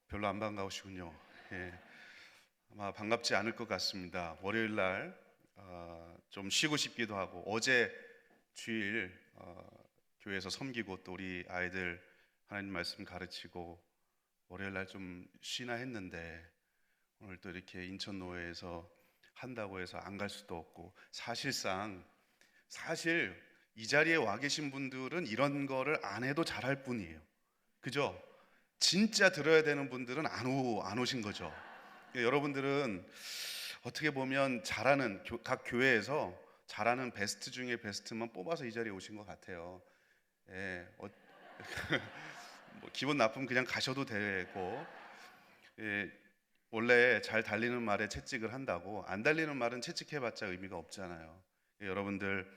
별로 안 반가우시군요. 예, 아마 반갑지 않을 것 같습니다. 월요일 날 좀 쉬고 싶기도 하고 어제 주일 교회에서 섬기고 또 우리 아이들 하나님 말씀 가르치고 월요일 날 좀 쉬나 했는데 오늘 또 이렇게 인천노회에서 한다고 해서 안 갈 수도 없고 사실 이 자리에 와 계신 분들은 이런 거를 안 해도 잘할 뿐이에요. 그죠? 진짜 들어야 되는 분들은 안 오신 거죠. 여러분들은 어떻게 보면 각 교회에서 잘하는 베스트 중에 베스트만 뽑아서 이 자리에 오신 것 같아요. 예, 뭐 기분 나쁘면 그냥 가셔도 되고, 예, 원래 잘 달리는 말에 채찍을 한다고 안 달리는 말은 채찍해봤자 의미가 없잖아요. 여러분들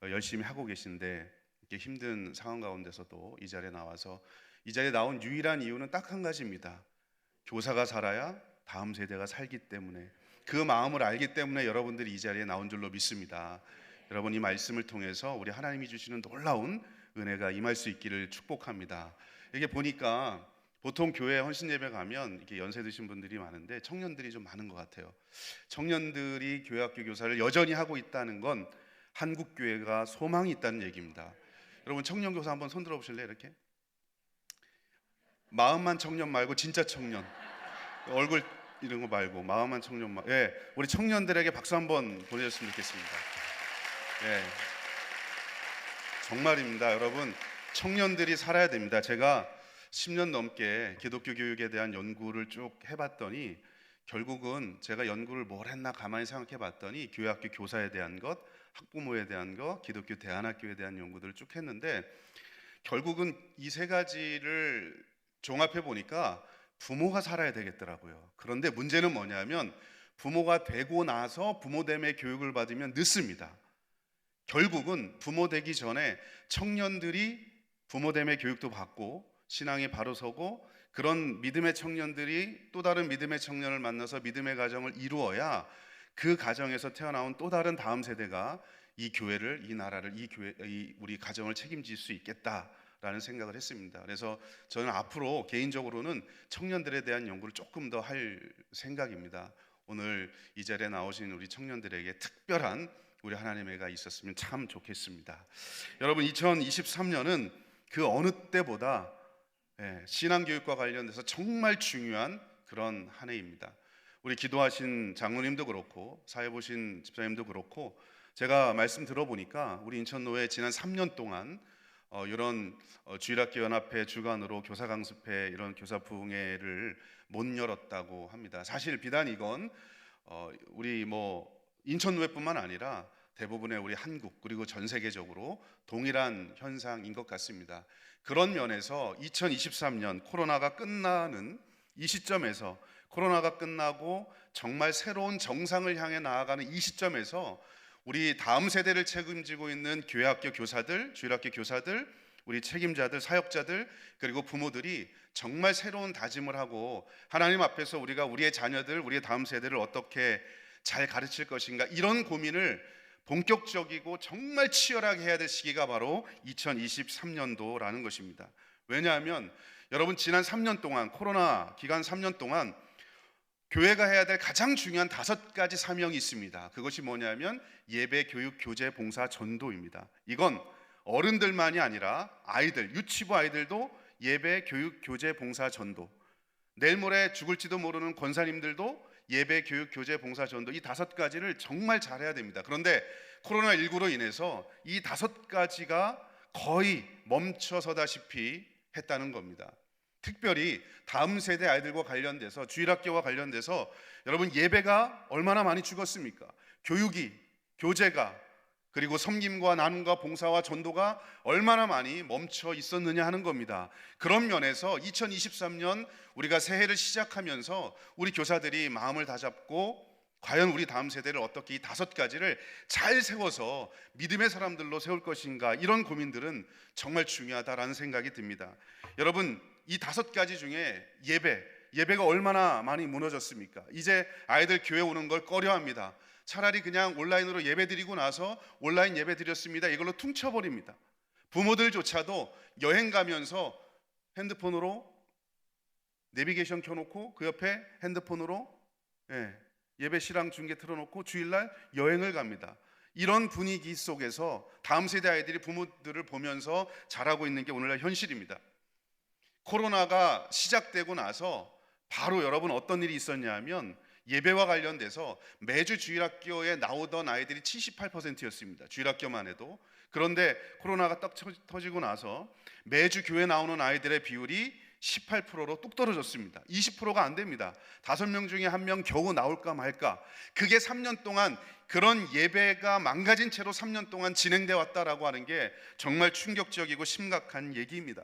열심히 하고 계신데 이렇게 힘든 상황 가운데서도 이 자리에 나와서 이 자리에 나온 유일한 이유는 딱 한 가지입니다. 교사가 살아야 다음 세대가 살기 때문에, 그 마음을 알기 때문에 여러분들이 이 자리에 나온 줄로 믿습니다. 여러분, 이 말씀을 통해서 우리 하나님이 주시는 놀라운 은혜가 임할 수 있기를 축복합니다. 이게 보니까 보통 교회 헌신 예배 가면 이렇게 연세 드신 분들이 많은데 청년들이 좀 많은 것 같아요. 청년들이 교회학교 교사를 여전히 하고 있다는 건 한국 교회가 소망이 있다는 얘기입니다. 여러분, 청년 교사 한번 손 들어 보실래요? 이렇게 마음만 청년 말고 진짜 청년, 얼굴 이런 거 말고 마음만 청년 예, 우리 청년들에게 박수 한번 보내줬으면 좋겠습니다. 예, 정말입니다. 여러분, 청년들이 살아야 됩니다. 제가 10년 넘게 기독교 교육에 대한 연구를 쭉 해봤더니 결국은 제가 연구를 뭘 했나 가만히 생각해 봤더니 교회학교 교사에 대한 것, 학부모에 대한 것, 기독교 대안학교에 대한 연구들을 쭉 했는데 결국은 이 세 가지를 종합해 보니까 부모가 살아야 되겠더라고요. 그런데 문제는 뭐냐면 부모가 되고 나서 부모됨의 교육을 받으면 늦습니다. 결국은 부모 되기 전에 청년들이 부모됨의 교육도 받고 신앙에 바로 서고 그런 믿음의 청년들이 또 다른 믿음의 청년을 만나서 믿음의 가정을 이루어야 그 가정에서 태어나온 또 다른 다음 세대가 이 교회를, 이 나라를, 우리 가정을 책임질 수 있겠다라는 생각을 했습니다. 그래서 저는 앞으로 개인적으로는 청년들에 대한 연구를 조금 더 할 생각입니다. 오늘 이 자리에 나오신 우리 청년들에게 특별한 우리 하나님의 가 있었으면 참 좋겠습니다. 여러분, 2023년은 그 어느 때보다 신앙교육과 관련돼서 정말 중요한 그런 한 해입니다. 우리 기도하신 장로님도 그렇고 사회 보신 집사님도 그렇고 제가 말씀 들어보니까 우리 인천노회 지난 3년 동안 이런 주일학교 연합회 주관으로 교사 강습회 이런 교사 부흥회를 못 열었다고 합니다. 사실 비단 이건 우리 인천노회뿐만 아니라 대부분의 우리 한국 그리고 전 세계적으로 동일한 현상인 것 같습니다. 그런 면에서 2023년 코로나가 끝나는 이 시점에서, 코로나가 끝나고 정말 새로운 정상을 향해 나아가는 이 시점에서 우리 다음 세대를 책임지고 있는 교회학교 교사들, 주일학교 교사들, 우리 책임자들, 사역자들 그리고 부모들이 정말 새로운 다짐을 하고 하나님 앞에서 우리가 우리의 자녀들, 우리의 다음 세대를 어떻게 잘 가르칠 것인가, 이런 고민을 본격적이고 정말 치열하게 해야 될 시기가 바로 2023년도라는 것입니다. 왜냐하면 여러분, 지난 3년 동안, 코로나 기간 3년 동안 교회가 해야 될 가장 중요한 5가지 사명이 있습니다. 그것이 뭐냐면 예배, 교육, 교제, 봉사, 전도입니다. 이건 어른들만이 아니라 아이들, 유치부 아이들도 예배, 교육, 교제, 봉사, 전도, 내일 모레 죽을지도 모르는 권사님들도 예배, 교육, 교제, 봉사, 전도, 이 5가지를 정말 잘해야 됩니다. 그런데 코로나19로 인해서 이 5가지가 거의 멈춰서다시피 했다는 겁니다. 특별히 다음 세대 아이들과 관련돼서, 주일학교와 관련돼서 여러분, 예배가 얼마나 많이 죽었습니까? 교육이, 교제가, 그리고 섬김과 나눔과 봉사와 전도가 얼마나 많이 멈춰 있었느냐 하는 겁니다. 그런 면에서 2023년 우리가 새해를 시작하면서 우리 교사들이 마음을 다잡고 과연 우리 다음 세대를 어떻게 이 5가지를 잘 세워서 믿음의 사람들로 세울 것인가, 이런 고민들은 정말 중요하다라는 생각이 듭니다. 여러분, 이 5가지 중에 예배가 얼마나 많이 무너졌습니까? 이제 아이들 교회 오는 걸 꺼려합니다. 차라리 그냥 온라인으로 예배 드리고 나서 온라인 예배 드렸습니다, 이걸로 퉁쳐버립니다. 부모들조차도 여행 가면서 핸드폰으로 내비게이션 켜놓고 그 옆에 핸드폰으로 예배 실황 중계 틀어놓고 주일날 여행을 갑니다. 이런 분위기 속에서 다음 세대 아이들이 부모들을 보면서 자라고 있는 게 오늘날 현실입니다. 코로나가 시작되고 나서 바로 여러분 어떤 일이 있었냐 하면 예배와 관련돼서 매주 주일학교에 나오던 아이들이 78%였습니다. 주일학교만 해도. 그런데 코로나가 딱 터지고 나서 매주 교회 나오는 아이들의 비율이 18%로 뚝 떨어졌습니다. 20%가 안 됩니다. 5명 중에 1명 겨우 나올까 말까. 그게 3년 동안 그런 예배가 망가진 채로 3년 동안 진행돼 왔다라고 하는 게 정말 충격적이고 심각한 얘기입니다.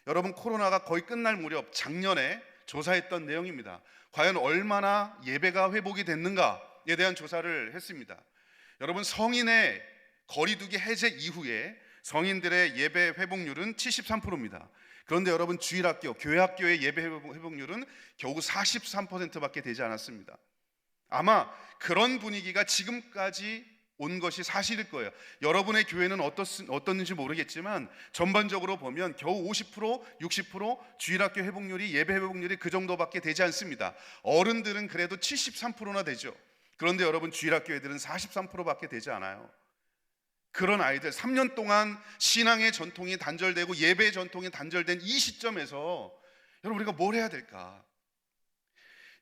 여러분, 코로나가 거의 끝날 무렵 작년에 조사했던 내용입니다. 과연 얼마나 예배가 회복이 됐는가에 대한 조사를 했습니다. 여러분, 성인의 거리두기 해제 이후에 성인들의 예배 회복률은 73%입니다. 그런데 여러분, 주일학교, 교회학교의 예배 회복률은 겨우 43%밖에 되지 않았습니다. 아마 그런 분위기가 지금까지 온 것이 사실일 거예요. 여러분의 교회는 어떻는지 모르겠지만 전반적으로 보면 겨우 50%, 60% 주일학교 회복률이, 예배 회복률이 그 정도밖에 되지 않습니다. 어른들은 그래도 73%나 되죠. 그런데 여러분, 주일학교 애들은 43%밖에 되지 않아요. 그런 아이들, 3년 동안 신앙의 전통이 단절되고 예배의 전통이 단절된 이 시점에서 여러분, 우리가 뭘 해야 될까?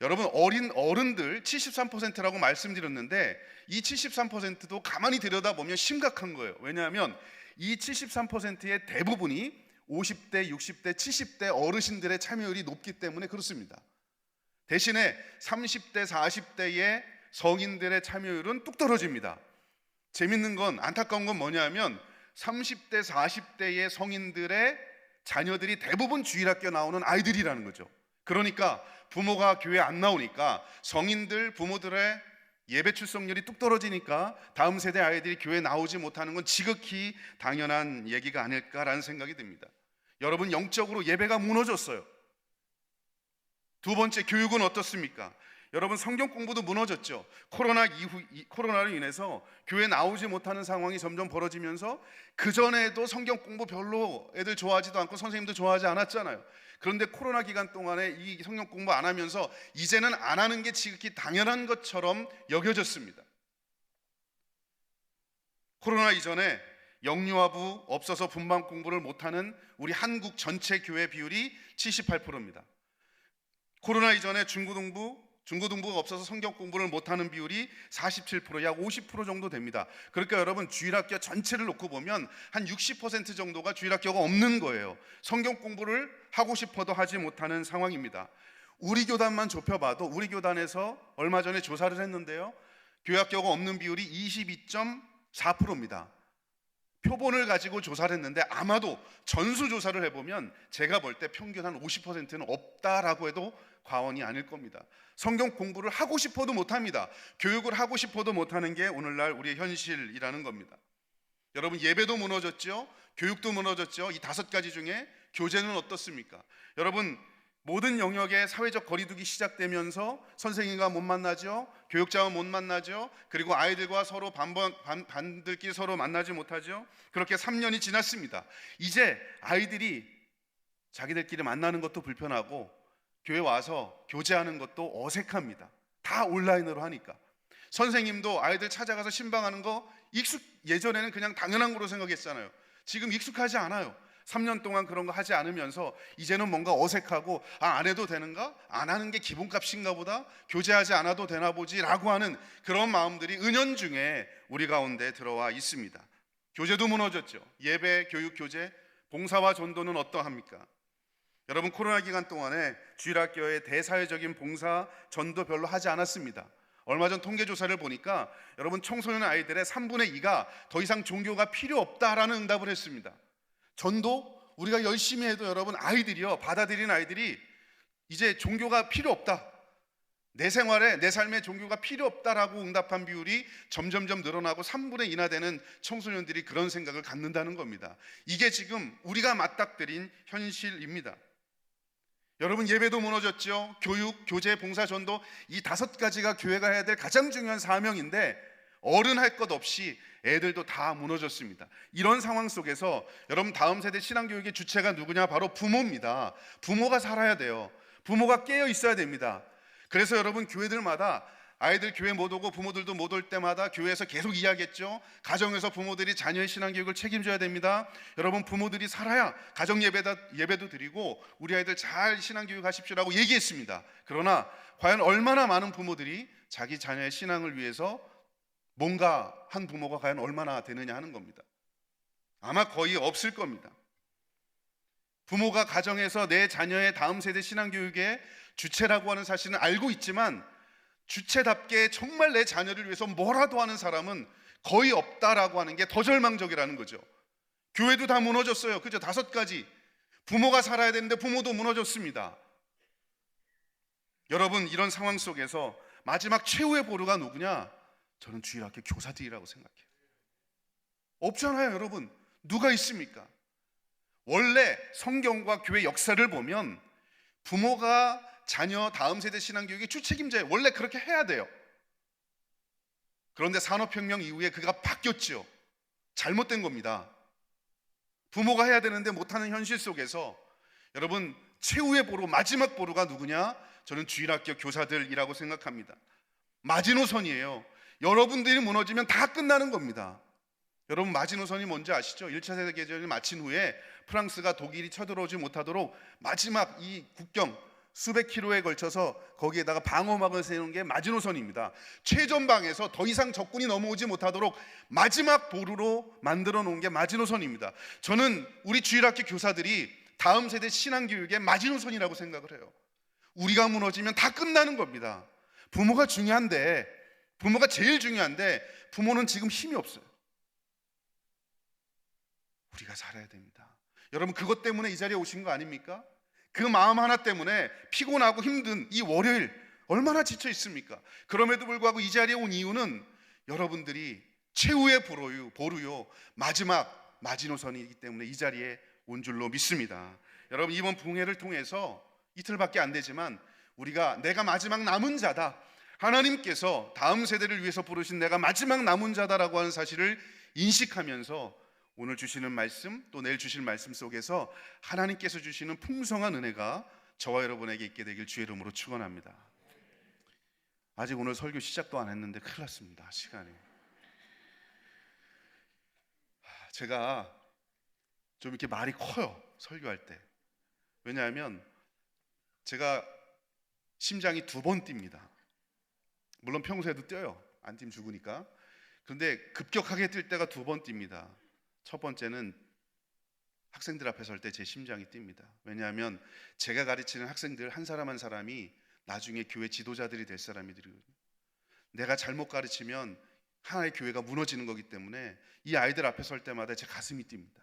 여러분, 어른들 73%라고 말씀드렸는데 이 73%도 가만히 들여다보면 심각한 거예요. 왜냐하면 이 73%의 대부분이 50대, 60대, 70대 어르신들의 참여율이 높기 때문에 그렇습니다. 대신에 30대, 40대의 성인들의 참여율은 뚝 떨어집니다. 재밌는 건, 안타까운 건 뭐냐면 30대, 40대의 성인들의 자녀들이 대부분 주일학교 나오는 아이들이라는 거죠. 그러니까 부모가 교회 안 나오니까 성인들, 부모들의 예배 출석률이 뚝 떨어지니까 다음 세대 아이들이 교회 나오지 못하는 건 지극히 당연한 얘기가 아닐까라는 생각이 듭니다. 여러분, 영적으로 예배가 무너졌어요. 두 번째, 교육은 어떻습니까? 여러분, 성경 공부도 무너졌죠. 코로나로 인해서 교회 나오지 못하는 상황이 점점 벌어지면서 그전에도 성경 공부 별로 애들 좋아하지도 않고 선생님도 좋아하지 않았잖아요. 그런데 코로나 기간 동안에 이 성경 공부 안 하면서 이제는 안 하는 게 지극히 당연한 것처럼 여겨졌습니다. 코로나 이전에 영유아부 없어서 분반 공부를 못하는 우리 한국 전체 교회 비율이 78%입니다. 코로나 이전에 중고등부가 없어서 성경 공부를 못하는 비율이 47%, 약 50% 정도 됩니다. 그러니까 여러분, 주일학교 전체를 놓고 보면 한 60% 정도가 주일학교가 없는 거예요. 성경 공부를 하고 싶어도 하지 못하는 상황입니다. 우리 교단만 좁혀봐도 우리 교단에서 얼마 전에 조사를 했는데요, 교회학교가 없는 비율이 22.4%입니다. 표본을 가지고 조사를 했는데 아마도 전수조사를 해보면 제가 볼 때 평균 한 50%는 없다라고 해도 과언이 아닐 겁니다. 성경 공부를 하고 싶어도 못합니다. 교육을 하고 싶어도 못하는 게 오늘날 우리의 현실이라는 겁니다. 여러분, 예배도 무너졌죠. 교육도 무너졌죠. 이 5가지 중에 교재는 어떻습니까? 여러분, 모든 영역의 사회적 거리두기 시작되면서 선생님과 못 만나죠. 교육자와 못 만나죠. 그리고 아이들과 서로 반들끼리 서로 만나지 못하죠. 그렇게 3년이 지났습니다. 이제 아이들이 자기들끼리 만나는 것도 불편하고 교회 와서 교제하는 것도 어색합니다. 다 온라인으로 하니까. 선생님도 아이들 찾아가서 신방하는 거 예전에는 그냥 당연한 거로 생각했잖아요. 지금 익숙하지 않아요. 3년 동안 그런 거 하지 않으면서 이제는 뭔가 어색하고, 안 해도 되는가? 안 하는 게 기본값인가 보다? 교제하지 않아도 되나 보지? 라고 하는 그런 마음들이 은연중에 우리 가운데 들어와 있습니다. 교제도 무너졌죠. 예배, 교육, 교제, 봉사와 전도는 어떠합니까? 여러분, 코로나 기간 동안에 주일학교의 대사회적인 봉사, 전도 별로 하지 않았습니다. 얼마 전 통계조사를 보니까 여러분, 청소년 아이들의 3분의 2가 더 이상 종교가 필요 없다라는 응답을 했습니다. 전도 우리가 열심히 해도 여러분, 받아들이는 아이들이 이제 종교가 필요 없다, 내 생활에, 내 삶에 종교가 필요 없다라고 응답한 비율이 점점점 늘어나고 3분의 2나 되는 청소년들이 그런 생각을 갖는다는 겁니다. 이게 지금 우리가 맞닥뜨린 현실입니다. 여러분, 예배도 무너졌죠. 교육, 교제, 봉사, 전도, 이 5가지가 교회가 해야 될 가장 중요한 사명인데 어른 할 것 없이 애들도 다 무너졌습니다. 이런 상황 속에서 여러분, 다음 세대 신앙교육의 주체가 누구냐? 바로 부모입니다. 부모가 살아야 돼요. 부모가 깨어 있어야 됩니다. 그래서 여러분, 교회들마다 아이들 교회 못 오고 부모들도 못 올 때마다 교회에서 계속 이야기했죠. 가정에서 부모들이 자녀의 신앙교육을 책임져야 됩니다. 여러분, 부모들이 살아야 가정 예배도 드리고 우리 아이들 잘 신앙교육 하십시오라고 얘기했습니다. 그러나 과연 얼마나 많은 부모들이 자기 자녀의 신앙을 위해서 뭔가 한 부모가 과연 얼마나 되느냐 하는 겁니다. 아마 거의 없을 겁니다. 부모가 가정에서 내 자녀의 다음 세대 신앙교육의 주체라고 하는 사실은 알고 있지만 주체답게 정말 내 자녀를 위해서 뭐라도 하는 사람은 거의 없다라고 하는 게 더 절망적이라는 거죠. 교회도 다 무너졌어요. 그죠? 5가지. 부모가 살아야 되는데 부모도 무너졌습니다. 여러분, 이런 상황 속에서 마지막 최후의 보루가 누구냐? 저는 주일학교 교사들이라고 생각해요. 없잖아요, 여러분. 누가 있습니까? 원래 성경과 교회 역사를 보면 부모가 자녀 다음 세대 신앙교육의 주책임자예요. 원래 그렇게 해야 돼요. 그런데 산업혁명 이후에 그가 바뀌었죠. 잘못된 겁니다. 부모가 해야 되는데 못하는 현실 속에서 여러분, 최후의 보루, 마지막 보루가 누구냐? 저는 주일학교 교사들이라고 생각합니다. 마지노선이에요. 여러분들이 무너지면 다 끝나는 겁니다. 여러분, 마지노선이 뭔지 아시죠? 1차 세계대전이 마친 후에 프랑스가 독일이 쳐들어오지 못하도록 마지막 이 국경 수백 킬로에 걸쳐서 거기에다가 방어막을 세우는 게 마지노선입니다. 최전방에서 더 이상 적군이 넘어오지 못하도록 마지막 보루로 만들어 놓은 게 마지노선입니다. 저는 우리 주일학교 교사들이 다음 세대 신앙교육의 마지노선이라고 생각을 해요. 우리가 무너지면 다 끝나는 겁니다. 부모가 중요한데, 부모가 제일 중요한데 부모는 지금 힘이 없어요. 우리가 살아야 됩니다. 여러분, 그것 때문에 이 자리에 오신 거 아닙니까? 그 마음 하나 때문에 피곤하고 힘든 이 월요일 얼마나 지쳐 있습니까? 그럼에도 불구하고 이 자리에 온 이유는 여러분들이 최후의 보루요 마지막 마지노선이기 때문에 이 자리에 온 줄로 믿습니다. 여러분, 이번 부흥회를 통해서 이틀밖에 안 되지만 우리가 내가 마지막 남은 자다, 하나님께서 다음 세대를 위해서 부르신 내가 마지막 남은 자다라고 하는 사실을 인식하면서 오늘 주시는 말씀, 또 내일 주실 말씀 속에서 하나님께서 주시는 풍성한 은혜가 저와 여러분에게 있게 되길 주의 이름으로 축원합니다. 아직 오늘 설교 시작도 안 했는데 큰일 났습니다, 시간이. 제가 좀 이렇게 말이 커요, 설교할 때. 왜냐하면 제가 심장이 2번 뜁니다. 물론 평소에도 뛰어요, 안 뛰면 죽으니까. 그런데 급격하게 뛸 때가 2번 뜁니다. 첫 번째는 학생들 앞에 설 때 제 심장이 뜁니다. 왜냐하면 제가 가르치는 학생들 한 사람 한 사람이 나중에 교회 지도자들이 될 사람이거든요. 내가 잘못 가르치면 하나의 교회가 무너지는 거기 때문에 이 아이들 앞에 설 때마다 제 가슴이 뜁니다.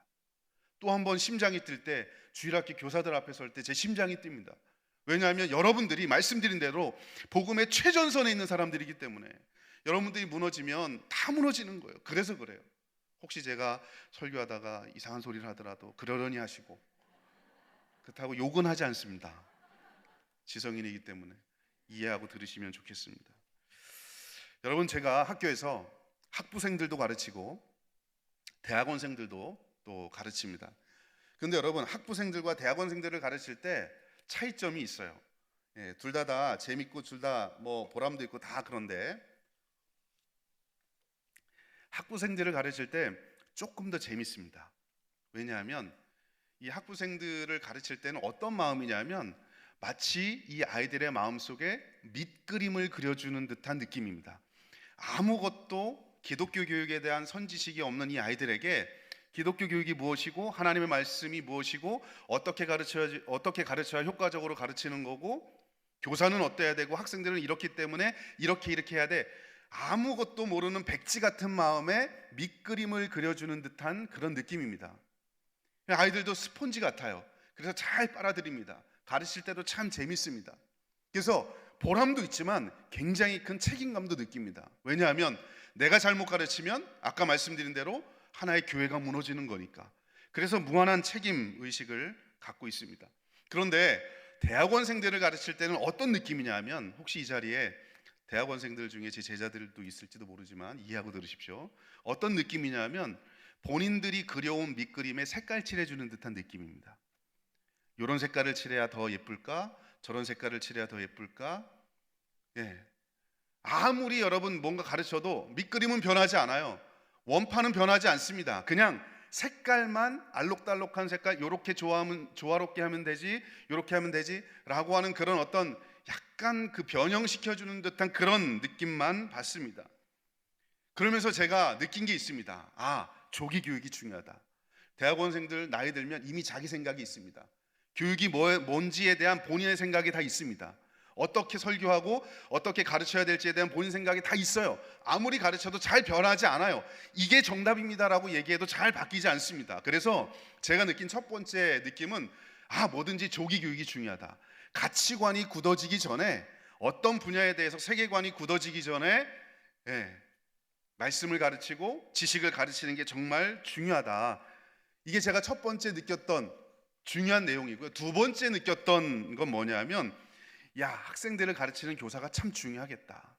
또 한 번 심장이 뛸 때 주일학교 교사들 앞에 설 때 제 심장이 뜁니다. 왜냐하면 여러분들이 말씀드린 대로 복음의 최전선에 있는 사람들이기 때문에 여러분들이 무너지면 다 무너지는 거예요. 그래서 그래요. 혹시 제가 설교하다가 이상한 소리를 하더라도 그러려니 하시고, 그렇다고 욕은 하지 않습니다. 지성인이기 때문에 이해하고 들으시면 좋겠습니다. 여러분, 제가 학교에서 학부생들도 가르치고 대학원생들도 또 가르칩니다. 그런데 여러분, 학부생들과 대학원생들을 가르칠 때 차이점이 있어요. 둘 다 재밌고 둘 다 뭐 보람도 있고 다 그런데 학부생들을 가르칠 때 조금 더 재밌습니다. 왜냐하면 이 학부생들을 가르칠 때는 어떤 마음이냐면 마치 이 아이들의 마음속에 밑그림을 그려주는 듯한 느낌입니다. 아무것도 기독교 교육에 대한 선지식이 없는 이 아이들에게 기독교 교육이 무엇이고 하나님의 말씀이 무엇이고 어떻게 가르쳐야 효과적으로 가르치는 거고 교사는 어때야 되고 학생들은 이렇기 때문에 이렇게 해야 돼, 아무것도 모르는 백지 같은 마음에 밑그림을 그려주는 듯한 그런 느낌입니다. 아이들도 스폰지 같아요. 그래서 잘 빨아들입니다. 가르칠 때도 참 재밌습니다. 그래서 보람도 있지만 굉장히 큰 책임감도 느낍니다. 왜냐하면 내가 잘못 가르치면 아까 말씀드린 대로 하나의 교회가 무너지는 거니까. 그래서 무한한 책임 의식을 갖고 있습니다. 그런데 대학원생들을 가르칠 때는 어떤 느낌이냐 하면, 혹시 이 자리에 대학원생들 중에 제 제자들도 있을지도 모르지만 이해하고 들으십시오. 어떤 느낌이냐 하면 본인들이 그려온 밑그림에 색깔 칠해주는 듯한 느낌입니다. 이런 색깔을 칠해야 더 예쁠까? 저런 색깔을 칠해야 더 예쁠까? 예. 아무리 여러분 뭔가 가르쳐도 밑그림은 변하지 않아요. 원판은 변하지 않습니다. 그냥 색깔만 알록달록한 색깔, 요렇게 조화롭게 하면 되지, 요렇게 하면 되지 라고 하는 그런 어떤 약간 그 변형시켜주는 듯한 그런 느낌만 받습니다. 그러면서 제가 느낀 게 있습니다. 조기 교육이 중요하다. 대학원생들 나이 들면 이미 자기 생각이 있습니다. 교육이 뭔지에 대한 본인의 생각이 다 있습니다. 어떻게 설교하고 어떻게 가르쳐야 될지에 대한 본인 생각이 다 있어요. 아무리 가르쳐도 잘 변하지 않아요. 이게 정답입니다라고 얘기해도 잘 바뀌지 않습니다. 그래서 제가 느낀 첫 번째 느낌은 뭐든지 조기 교육이 중요하다. 가치관이 굳어지기 전에, 어떤 분야에 대해서 세계관이 굳어지기 전에 말씀을 가르치고 지식을 가르치는 게 정말 중요하다. 이게 제가 첫 번째 느꼈던 중요한 내용이고요. 두 번째 느꼈던 건 뭐냐면 학생들을 가르치는 교사가 참 중요하겠다.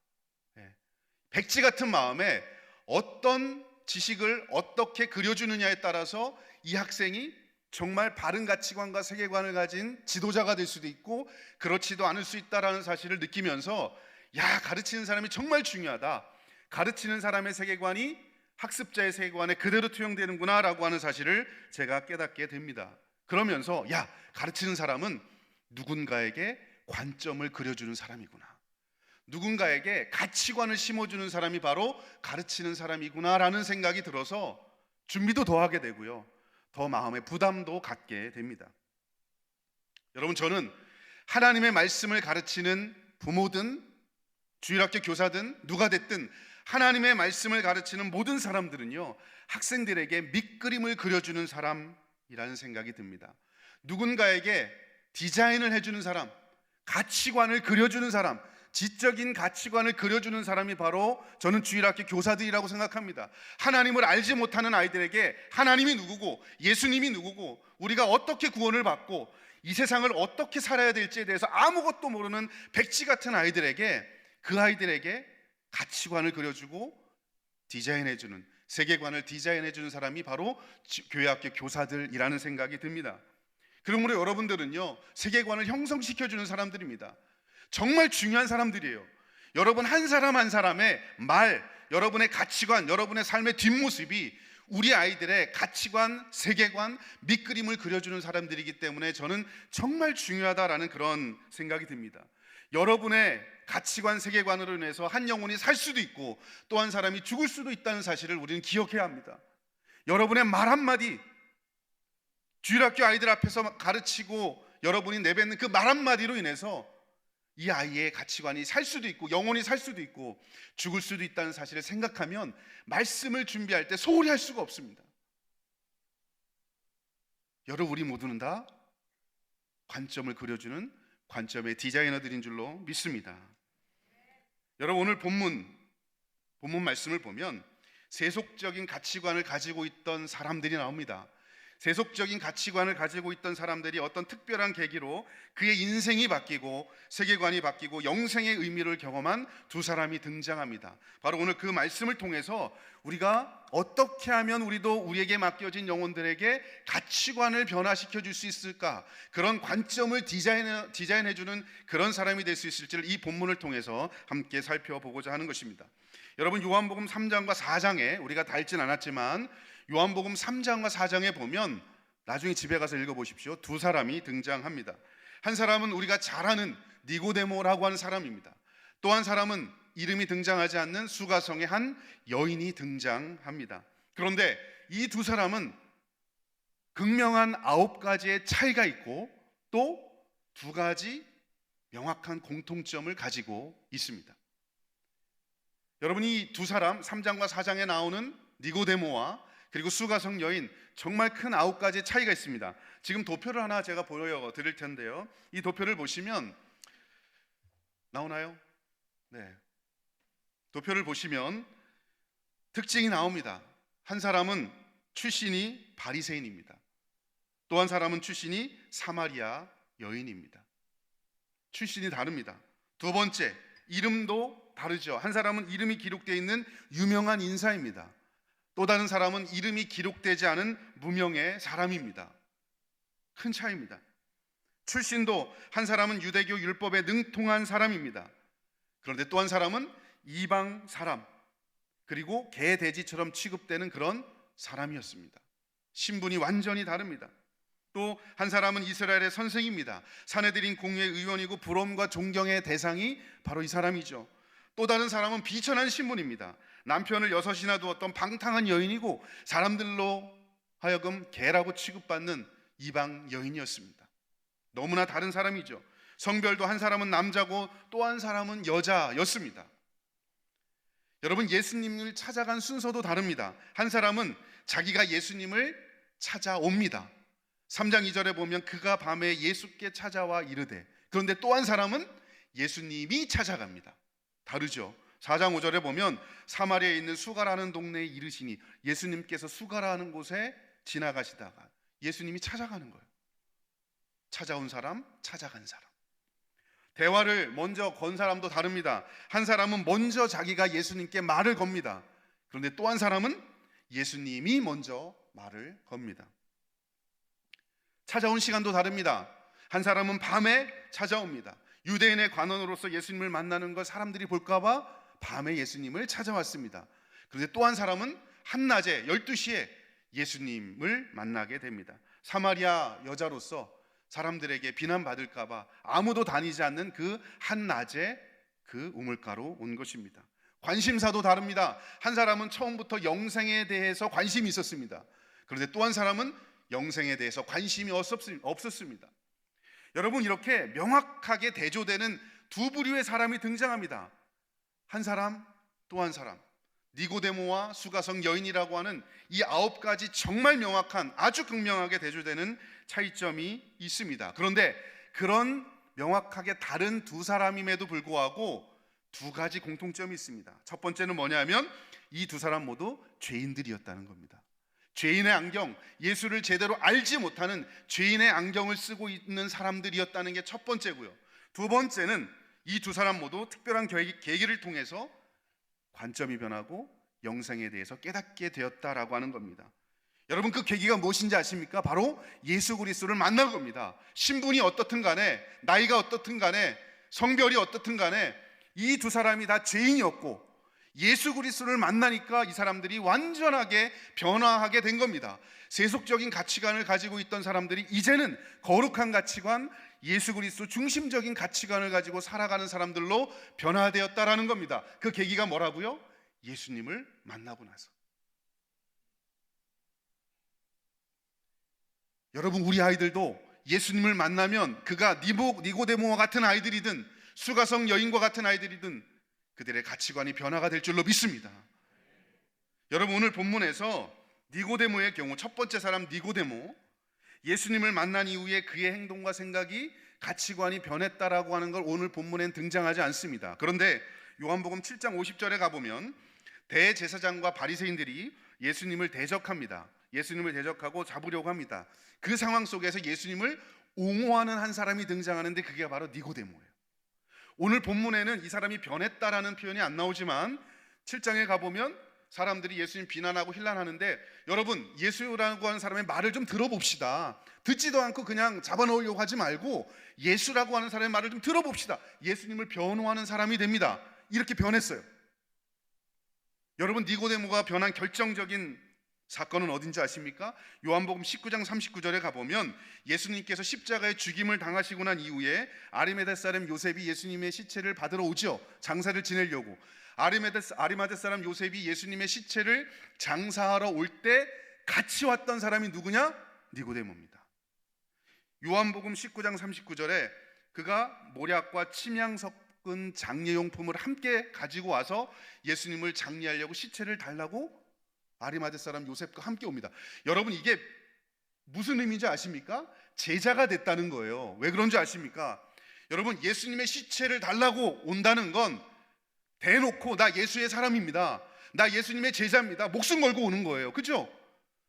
백지 같은 마음에 어떤 지식을 어떻게 그려주느냐에 따라서 이 학생이 정말 바른 가치관과 세계관을 가진 지도자가 될 수도 있고 그렇지도 않을 수 있다라는 사실을 느끼면서 가르치는 사람이 정말 중요하다. 가르치는 사람의 세계관이 학습자의 세계관에 그대로 투영되는구나 라고 하는 사실을 제가 깨닫게 됩니다. 그러면서 가르치는 사람은 누군가에게 관점을 그려주는 사람이구나, 누군가에게 가치관을 심어주는 사람이 바로 가르치는 사람이구나 라는 생각이 들어서 준비도 더 하게 되고요, 더 마음의 부담도 갖게 됩니다. 여러분, 저는 하나님의 말씀을 가르치는 부모든 주일학교 교사든 누가 됐든 하나님의 말씀을 가르치는 모든 사람들은요, 학생들에게 밑그림을 그려주는 사람이라는 생각이 듭니다. 누군가에게 디자인을 해주는 사람, 가치관을 그려주는 사람, 지적인 가치관을 그려주는 사람이 바로 저는 주일학교 교사들이라고 생각합니다. 하나님을 알지 못하는 아이들에게 하나님이 누구고 예수님이 누구고 우리가 어떻게 구원을 받고 이 세상을 어떻게 살아야 될지에 대해서 아무것도 모르는 백지 같은 아이들에게, 그 아이들에게 가치관을 그려주고 디자인해주는, 세계관을 디자인해주는 사람이 바로 교회학교 교사들이라는 생각이 듭니다. 그러므로 여러분들은요, 세계관을 형성시켜주는 사람들입니다. 정말 중요한 사람들이에요. 여러분 한 사람 한 사람의 말, 여러분의 가치관, 여러분의 삶의 뒷모습이 우리 아이들의 가치관, 세계관, 밑그림을 그려주는 사람들이기 때문에 저는 정말 중요하다라는 그런 생각이 듭니다. 여러분의 가치관, 세계관으로 인해서 한 영혼이 살 수도 있고 또 한 사람이 죽을 수도 있다는 사실을 우리는 기억해야 합니다. 여러분의 말 한마디, 주일학교 아이들 앞에서 가르치고 여러분이 내뱉는 그 말 한마디로 인해서 이 아이의 가치관이 살 수도 있고 영혼이 살 수도 있고 죽을 수도 있다는 사실을 생각하면 말씀을 준비할 때 소홀히 할 수가 없습니다. 여러분, 우리 모두는 다 관점을 그려주는 관점의 디자이너들인 줄로 믿습니다. 여러분, 오늘 본문 말씀을 보면 세속적인 가치관을 가지고 있던 사람들이 나옵니다. 세속적인 가치관을 가지고 있던 사람들이 어떤 특별한 계기로 그의 인생이 바뀌고 세계관이 바뀌고 영생의 의미를 경험한 두 사람이 등장합니다. 바로 오늘 그 말씀을 통해서 우리가 어떻게 하면 우리도 우리에게 맡겨진 영혼들에게 가치관을 변화시켜 줄 수 있을까, 그런 관점을 디자인해주는 그런 사람이 될 수 있을지를 이 본문을 통해서 함께 살펴보고자 하는 것입니다. 여러분, 요한복음 3장과 4장에 우리가 다 읽진 않았지만 요한복음 3장과 4장에 보면 나중에 집에 가서 읽어보십시오. 두 사람이 등장합니다. 한 사람은 우리가 잘 아는 니고데모라고 하는 사람입니다. 또 한 사람은 이름이 등장하지 않는 수가성의 한 여인이 등장합니다. 그런데 이 두 사람은 극명한 9가지의 차이가 있고 또 2가지 명확한 공통점을 가지고 있습니다. 여러분이 이 두 사람, 3장과 4장에 나오는 니고데모와 그리고 수가성 여인, 정말 큰 9가지의 차이가 있습니다. 지금 도표를 하나 제가 보여드릴 텐데요, 이 도표를 보시면 나오나요? 네, 도표를 보시면 특징이 나옵니다. 한 사람은 출신이 바리새인입니다. 또 한 사람은 출신이 사마리아 여인입니다. 출신이 다릅니다. 두 번째, 이름도 다르죠. 한 사람은 이름이 기록되어 있는 유명한 인사입니다. 또 다른 사람은 이름이 기록되지 않은 무명의 사람입니다. 큰 차이입니다. 출신도 한 사람은 유대교 율법에 능통한 사람입니다. 그런데 또 한 사람은 이방 사람, 그리고 개 돼지처럼 취급되는 그런 사람이었습니다. 신분이 완전히 다릅니다. 또 한 사람은 이스라엘의 선생입니다. 사내들인 공회의 의원이고 부러움과 존경의 대상이 바로 이 사람이죠. 또 다른 사람은 비천한 신분입니다. 남편을 6이나 두었던 방탕한 여인이고 사람들로 하여금 개라고 취급받는 이방 여인이었습니다. 너무나 다른 사람이죠. 성별도 한 사람은 남자고 또 한 사람은 여자였습니다. 여러분, 예수님을 찾아간 순서도 다릅니다. 한 사람은 자기가 예수님을 찾아옵니다. 3장 2절에 보면 그가 밤에 예수께 찾아와 이르되, 그런데 또 한 사람은 예수님이 찾아갑니다. 다르죠. 4장 5절에 보면 사마리아에 있는 수가라는 동네에 이르시니, 예수님께서 수가라는 곳에 지나가시다가 예수님이 찾아가는 거예요. 찾아온 사람, 찾아간 사람. 대화를 먼저 건 사람도 다릅니다. 한 사람은 먼저 자기가 예수님께 말을 겁니다. 그런데 또 한 사람은 예수님이 먼저 말을 겁니다. 찾아온 시간도 다릅니다. 한 사람은 밤에 찾아옵니다. 유대인의 관원으로서 예수님을 만나는 걸 사람들이 볼까봐 밤에 예수님을 찾아왔습니다. 그런데 또 한 사람은 한낮에 12시에 예수님을 만나게 됩니다. 사마리아 여자로서 사람들에게 비난받을까봐 아무도 다니지 않는 그 한낮에 그 우물가로 온 것입니다. 관심사도 다릅니다. 한 사람은 처음부터 영생에 대해서 관심이 있었습니다. 그런데 또 한 사람은 영생에 대해서 관심이 없었습니다. 여러분, 이렇게 명확하게 대조되는 두 부류의 사람이 등장합니다. 한 사람, 또 한 사람. 니고데모와 수가성 여인이라고 하는 이 9가지 정말 명확한, 아주 극명하게 대조되는 차이점이 있습니다. 그런데 그런 명확하게 다른 두 사람임에도 불구하고 두 가지 공통점이 있습니다. 첫 번째는 뭐냐면 이 두 사람 모두 죄인들이었다는 겁니다. 죄인의 안경, 예수를 제대로 알지 못하는 죄인의 안경을 쓰고 있는 사람들이었다는 게 첫 번째고요. 두 번째는 이 두 사람 모두 특별한 계기를 통해서 관점이 변하고 영생에 대해서 깨닫게 되었다라고 하는 겁니다. 여러분, 그 계기가 무엇인지 아십니까? 바로 예수 그리스도를 만난 겁니다. 신분이 어떻든 간에, 나이가 어떻든 간에, 성별이 어떻든 간에 이 두 사람이 다 죄인이었고 예수 그리스도를 만나니까 이 사람들이 완전하게 변화하게 된 겁니다. 세속적인 가치관을 가지고 있던 사람들이 이제는 거룩한 가치관, 예수 그리스도 중심적인 가치관을 가지고 살아가는 사람들로 변화되었다라는 겁니다. 그 계기가 뭐라고요? 예수님을 만나고 나서. 여러분, 우리 아이들도 예수님을 만나면 그가 니고데모와 같은 아이들이든 수가성 여인과 같은 아이들이든 그들의 가치관이 변화가 될 줄로 믿습니다. 여러분, 오늘 본문에서 니고데모의 경우, 첫 번째 사람 니고데모, 예수님을 만난 이후에 그의 행동과 생각이, 가치관이 변했다라고 하는 걸 오늘 본문엔 등장하지 않습니다. 그런데 요한복음 7장 50절에 가보면 대제사장과 바리새인들이 예수님을 대적합니다. 예수님을 대적하고 잡으려고 합니다. 그 상황 속에서 예수님을 옹호하는 한 사람이 등장하는데 그게 바로 니고데모예요. 오늘 본문에는 이 사람이 변했다라는 표현이 안 나오지만 7장에 가보면 사람들이 예수님 비난하고 힐난하는데, 여러분, 예수라고 하는 사람의 말을 좀 들어봅시다. 듣지도 않고 그냥 잡아놓으려고 하지 말고 예수라고 하는 사람의 말을 좀 들어봅시다. 예수님을 변호하는 사람이 됩니다. 이렇게 변했어요. 여러분, 니고데모가 변한 결정적인 사건은 어딘지 아십니까? 요한복음 19장 39절에 가보면 예수님께서 십자가에 죽임을 당하시고 난 이후에 아리마대 사람 요셉이 예수님의 시체를 받으러 오죠. 장사를 지내려고. 아리마대 사람 요셉이 예수님의 시체를 장사하러 올 때 같이 왔던 사람이 누구냐? 니고데모입니다. 요한복음 19장 39절에 그가 모략과 침향 섞은 장례용품을 함께 가지고 와서 예수님을 장례하려고 시체를 달라고 아리마대 사람 요셉과 함께 옵니다. 여러분, 이게 무슨 의미인지 아십니까? 제자가 됐다는 거예요. 왜 그런지 아십니까? 여러분, 예수님의 시체를 달라고 온다는 건 대놓고 나 예수의 사람입니다, 나 예수님의 제자입니다, 목숨 걸고 오는 거예요. 그죠?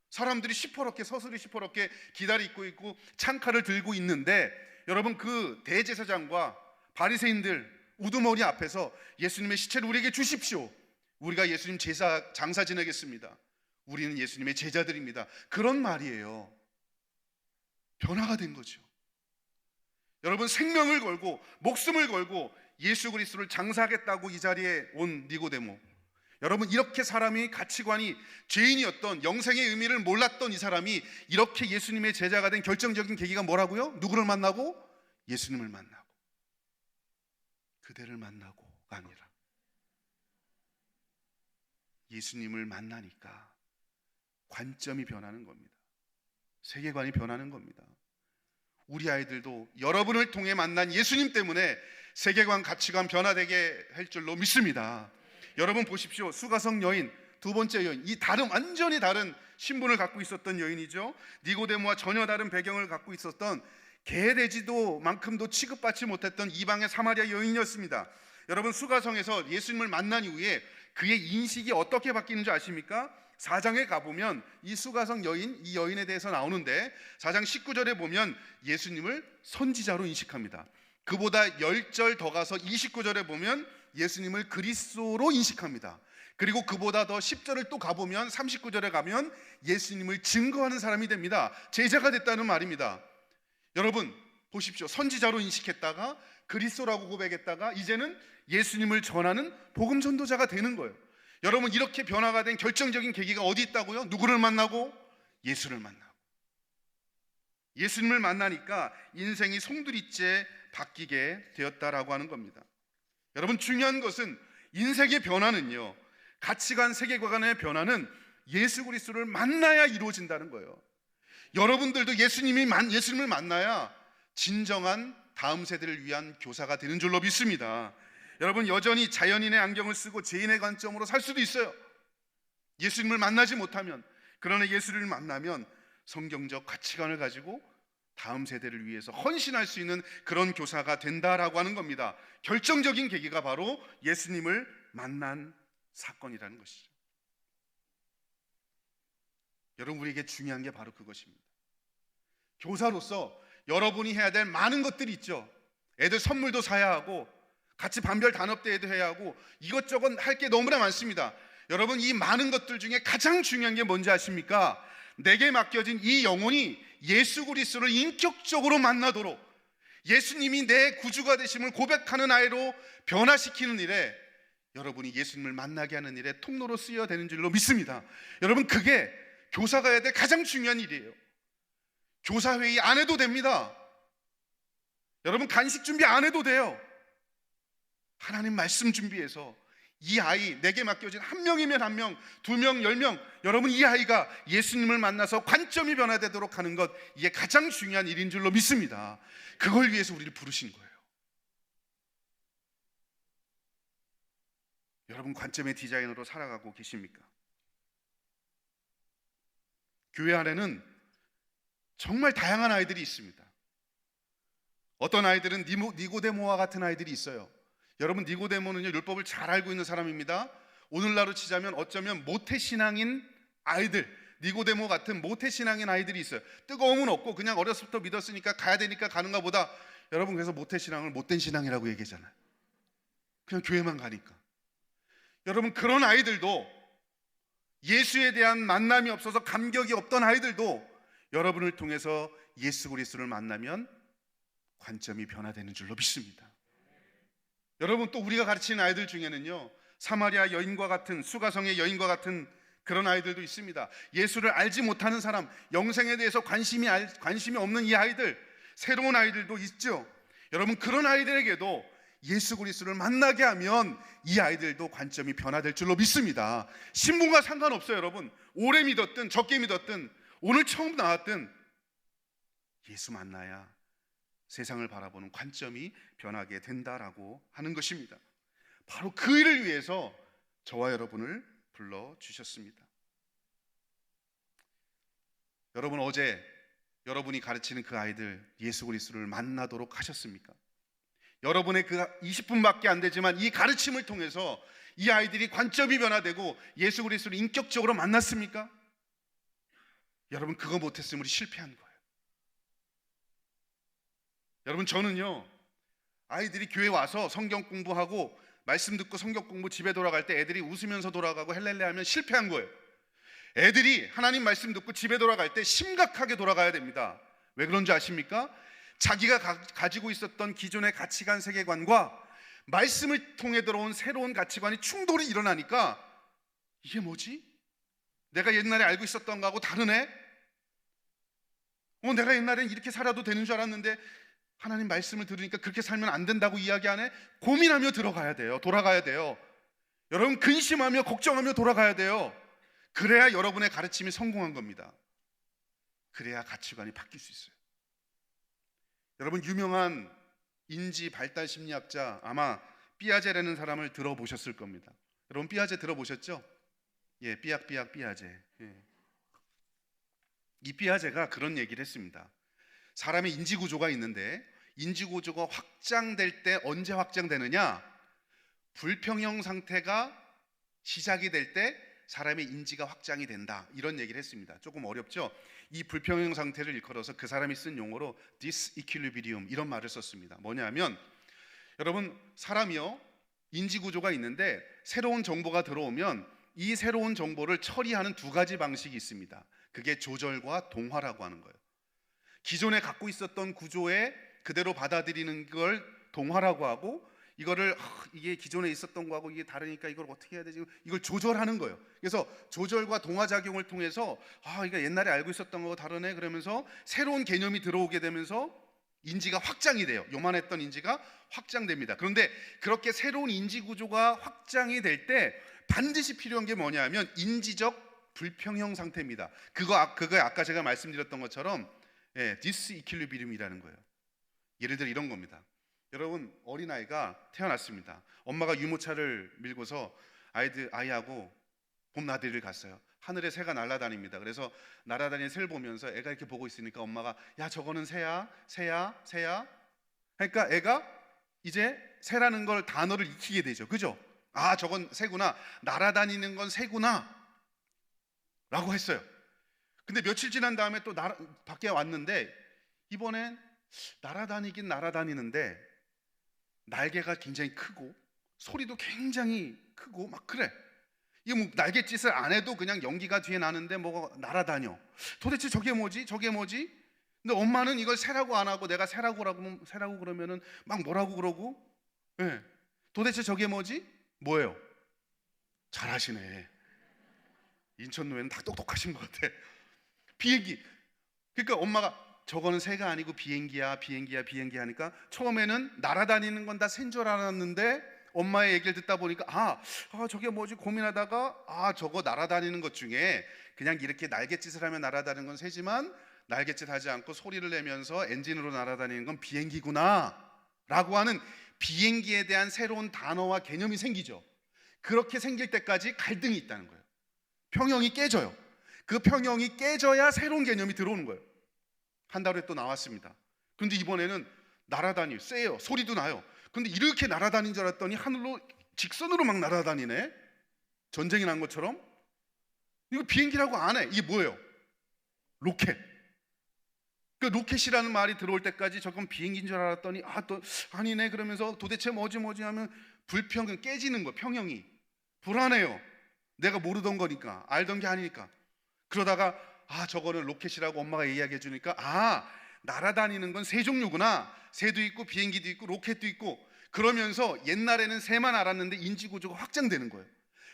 사람들이 시퍼렇게, 서슬이 시퍼렇게 기다리고 있고 창칼을 들고 있는데, 여러분, 그 대제사장과 바리새인들 우두머리 앞에서 예수님의 시체를 우리에게 주십시오, 우리가 예수님 장사 지내겠습니다, 우리는 예수님의 제자들입니다, 그런 말이에요. 변화가 된 거죠. 여러분, 생명을 걸고 목숨을 걸고 예수 그리스도를 장사하겠다고 이 자리에 온 니고데모, 여러분, 이렇게 사람이 가치관이 죄인이었던, 영생의 의미를 몰랐던 이 사람이 이렇게 예수님의 제자가 된 결정적인 계기가 뭐라고요? 누구를 만나고? 예수님을 만나고, 그대를 만나고가 아니라 예수님을 만나니까 관점이 변하는 겁니다. 세계관이 변하는 겁니다. 우리 아이들도 여러분을 통해 만난 예수님 때문에 세계관, 가치관 변화되게 할 줄로 믿습니다. 여러분 보십시오. 수가성 여인, 두 번째 여인, 이 완전히 다른 신분을 갖고 있었던 여인이죠. 니고데모와 전혀 다른 배경을 갖고 있었던, 개돼지도만큼도 취급받지 못했던 이방의 사마리아 여인이었습니다. 여러분, 수가성에서 예수님을 만난 이후에 그의 인식이 어떻게 바뀌는지 아십니까? 4장에 가보면 이 수가성 여인, 이 여인에 대해서 나오는데 4장 19절에 보면 예수님을 선지자로 인식합니다. 그보다 10절 더 가서 29절에 보면 예수님을 그리스도로 인식합니다. 그리고 그보다 더 10절을 또 가보면 39절에 가면 예수님을 증거하는 사람이 됩니다. 제자가 됐다는 말입니다. 여러분 보십시오. 선지자로 인식했다가 그리스도라고 고백했다가 이제는 예수님을 전하는 복음 전도자가 되는 거예요. 여러분, 이렇게 변화가 된 결정적인 계기가 어디 있다고요? 누구를 만나고? 예수를 만나고. 예수님을 만나니까 인생이 송두리째 바뀌게 되었다라고 하는 겁니다. 여러분, 중요한 것은 인생의 변화는요, 가치관, 세계관의 변화는 예수 그리스도를 만나야 이루어진다는 거예요. 여러분들도 예수님을 만나야 진정한 다음 세대를 위한 교사가 되는 줄로 믿습니다. 여러분, 여전히 자연인의 안경을 쓰고 죄인의 관점으로 살 수도 있어요. 예수님을 만나지 못하면. 그러나 예수를 만나면 성경적 가치관을 가지고 다음 세대를 위해서 헌신할 수 있는 그런 교사가 된다라고 하는 겁니다. 결정적인 계기가 바로 예수님을 만난 사건이라는 것이죠. 여러분, 우리에게 중요한 게 바로 그것입니다. 교사로서 여러분이 해야 될 많은 것들이 있죠. 애들 선물도 사야 하고, 같이 반별 단합대회도 해야 하고, 이것저것 할 게 너무나 많습니다. 여러분, 이 많은 것들 중에 가장 중요한 게 뭔지 아십니까? 내게 맡겨진 이 영혼이 예수 그리스도를 인격적으로 만나도록, 예수님이 내 구주가 되심을 고백하는 아이로 변화시키는 일에, 여러분이 예수님을 만나게 하는 일에 통로로 쓰여야 되는 줄로 믿습니다. 여러분, 그게 교사가 해야 될 가장 중요한 일이에요. 교사회의 안 해도 됩니다. 여러분, 간식 준비 안 해도 돼요. 하나님 말씀 준비해서 이 아이, 내게 맡겨진 한 명이면 한 명, 2명, 10명, 여러분, 이 아이가 예수님을 만나서 관점이 변화되도록 하는 것, 이게 가장 중요한 일인 줄로 믿습니다. 그걸 위해서 우리를 부르신 거예요. 여러분, 관점의 디자이너로 살아가고 계십니까? 교회 안에는 정말 다양한 아이들이 있습니다. 어떤 아이들은 니고데모와 같은 아이들이 있어요. 여러분, 니고데모는요, 율법을 잘 알고 있는 사람입니다. 오늘날로 치자면 어쩌면 모태신앙인 아이들, 니고데모 같은 모태신앙인 아이들이 있어요. 뜨거움은 없고 그냥 어렸을 때부터 믿었으니까 가야 되니까 가는가 보다. 여러분, 그래서 모태신앙을 못된 신앙이라고 얘기하잖아요. 그냥 교회만 가니까. 여러분, 그런 아이들도, 예수에 대한 만남이 없어서 감격이 없던 아이들도 여러분을 통해서 예수 그리스도를 만나면 관점이 변화되는 줄로 믿습니다. 여러분, 또 우리가 가르치는 아이들 중에는요, 사마리아 여인과 같은, 수가성의 여인과 같은 그런 아이들도 있습니다. 예수를 알지 못하는 사람, 영생에 대해서 관심이 없는 이 아이들, 새로운 아이들도 있죠. 여러분, 그런 아이들에게도 예수 그리스도를 만나게 하면 이 아이들도 관점이 변화될 줄로 믿습니다. 신분과 상관없어요. 여러분, 오래 믿었든 적게 믿었든 오늘 처음 나왔든 예수 만나야 세상을 바라보는 관점이 변하게 된다라고 하는 것입니다. 바로 그 일을 위해서 저와 여러분을 불러주셨습니다. 여러분, 어제 여러분이 가르치는 그 아이들 예수 그리스도를 만나도록 하셨습니까? 여러분의 그 20분밖에 안 되지만 이 가르침을 통해서 이 아이들이 관점이 변화되고 예수 그리스도를 인격적으로 만났습니까? 여러분, 그거 못했으면 우리 실패한 거예요. 여러분, 저는요, 아이들이 교회 와서 성경 공부하고 말씀 듣고 성경 공부 집에 돌아갈 때 애들이 웃으면서 돌아가고 헬렐레 하면 실패한 거예요. 애들이 하나님 말씀 듣고 집에 돌아갈 때 심각하게 돌아가야 됩니다. 왜 그런지 아십니까? 자기가 가지고 있었던 기존의 가치관 세계관과 말씀을 통해 들어온 새로운 가치관이 충돌이 일어나니까 이게 뭐지? 내가 옛날에 알고 있었던 거하고 다르네? 내가 옛날엔 이렇게 살아도 되는 줄 알았는데 하나님 말씀을 들으니까 그렇게 살면 안 된다고 이야기하네? 고민하며 들어가야 돼요. 돌아가야 돼요. 여러분, 근심하며 걱정하며 돌아가야 돼요. 그래야 여러분의 가르침이 성공한 겁니다. 그래야 가치관이 바뀔 수 있어요. 여러분, 유명한 인지 발달 심리학자 아마 삐아제라는 사람을 들어보셨을 겁니다. 여러분, 삐아제 들어보셨죠? 예, 삐약 삐아제. 예. 이 삐아제가 그런 얘기를 했습니다. 사람의 인지 구조가 있는데 인지 구조가 확장될 때 언제 확장되느냐? 불평형 상태가 시작이 될 때 사람의 인지가 확장이 된다, 이런 얘기를 했습니다. 조금 어렵죠? 이 불평형 상태를 일컬어서 그 사람이 쓴 용어로 disequilibrium, 이런 말을 썼습니다. 뭐냐면, 여러분, 사람이요, 인지 구조가 있는데 새로운 정보가 들어오면 이 새로운 정보를 처리하는 두 가지 방식이 있습니다. 그게 조절과 동화라고 하는 거예요. 기존에 갖고 있었던 구조에 그대로 받아들이는 걸 동화라고 하고, 이거를 이게 기존에 있었던 거하고 이게 다르니까 이걸 어떻게 해야 되지? 이걸 조절하는 거예요. 그래서 조절과 동화 작용을 통해서 이거 옛날에 알고 있었던 거하고 다르네, 그러면서 새로운 개념이 들어오게 되면서 인지가 확장이 돼요. 요만했던 인지가 확장됩니다. 그런데 그렇게 새로운 인지 구조가 확장이 될 때 반드시 필요한 게 뭐냐면 인지적 불평형 상태입니다. 그거 아까 제가 말씀드렸던 것처럼 디스이퀄리브리움이라는 거예요. 예를 들어 이런 겁니다. 여러분, 어린아이가 태어났습니다. 엄마가 유모차를 밀고서 아이하고 봄나들이를 갔어요. 하늘에 새가 날아다닙니다. 그래서 날아다니는 새를 보면서 애가 이렇게 보고 있으니까 엄마가, 야, 저거는 새야, 새야, 새야. 그러니까 애가 이제 새라는 걸 단어를 익히게 되죠. 그죠? 아, 저건 새구나, 날아다니는 건 새구나 라고 했어요. 근데 며칠 지난 다음에 또 밖에 왔는데 이번엔 날아다니긴 날아다니는데 날개가 굉장히 크고 소리도 굉장히 크고 막 그래. 이게 뭐 날갯짓을 안 해도 그냥 연기가 뒤에 나는데 뭐가 날아다녀. 도대체 저게 뭐지? 저게 뭐지? 근데 엄마는 이걸 새라고 안 하고 내가 새라고 그러면은 막 뭐라고 그러고. 네. 도대체 저게 뭐지? 뭐예요? 잘하시네. 인천 노예는 다 똑똑하신 것 같아. 비행기. 그러니까 엄마가 저거는 새가 아니고 비행기야 하니까 처음에는 날아다니는 건 다 새인 줄 알았는데 엄마의 얘기를 듣다 보니까 저게 뭐지 고민하다가 저거 날아다니는 것 중에 그냥 이렇게 날갯짓을 하면 날아다니는 건 새지만 날갯짓 하지 않고 소리를 내면서 엔진으로 날아다니는 건 비행기구나 라고 하는 비행기에 대한 새로운 단어와 개념이 생기죠. 그렇게 생길 때까지 갈등이 있다는 거예요. 평형이 깨져요. 그 평형이 깨져야 새로운 개념이 들어오는 거예요. 한 달 후에 또 나왔습니다. 근데 이번에는 날아다니, 세요. 소리도 나요. 근데 이렇게 날아다닌 줄 알았더니 하늘로 직선으로 막 날아다니네. 전쟁이 난 것처럼. 이거 비행기라고 안 해. 이게 뭐예요? 로켓. 그 로켓이라는 말이 들어올 때까지 저건 비행기인 줄 알았더니 또 아니네 그러면서 도대체 뭐지 하면 불평은 깨지는 거. 평형이 불안해요. 내가 모르던 거니까, 알던 게 아니니까. 그러다가 저거는 로켓이라고 엄마가 이야기해 주니까 날아다니는 건 새 종류구나. 새도 있고 비행기도 있고 로켓도 있고. 그러면서 옛날에는 새만 알았는데 인지구조가 확장되는 거예요.